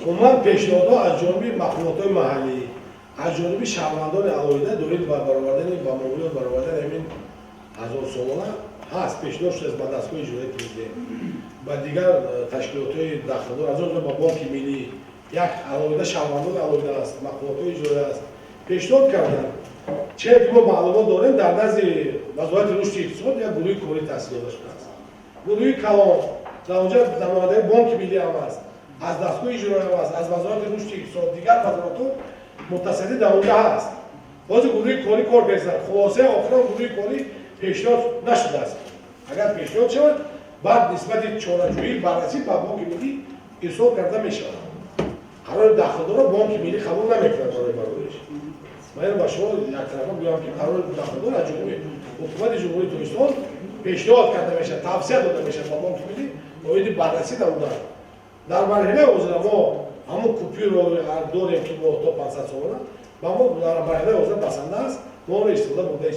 عموما پیشنهادها از جانب مخلوقات محلی از جانب شهروندان علایده دارید برآوردن با ماموریت برآوردن همین 1000 سومانه هست. پیشنهاد شده از دستگاه اجرایی پرزیدنت و دیگر تشکیلات‌های داخلدار از جمله با بانک ملی یک علایده شهروندان علایده است، مخلوقات اجرایی است، پیشنهاد کردن چه که ما معلومات داریم در نزد وزارت رشد اقتصاد یک گروه کاری تأسیس داشته است. گروه کلان در اونجا در مورد بانک ملی هم است، از دستگاه اجرایی هم است، از وزارت رشد اقتصاد دیگر وزارت متصلی در اونجا هست. باز گروه کاری کار کردن. خلاصه آخران گروه کاری پیشنهاد نشده است. اگر پیشنهاد شود بعد نسبت چاره‌جویی بررسی با بانک ملی حساب کرده می شود. قرار داخلدار بانک ملی قبول نمی‌کند برای برآوردش. من با شما یک طرفه بگم که قرار داخلدار از جمهوری حکومت جمهوری ترکستان پیشنهاد کرده میشه، توصیه داده میشه با بانک ملی باید بررسی در اون در مرحله حاضر ما همون کپی رو داریم که با تا 500 سومانه با ما در مرحله حاضر بسنده است ما رو استفاده بوده.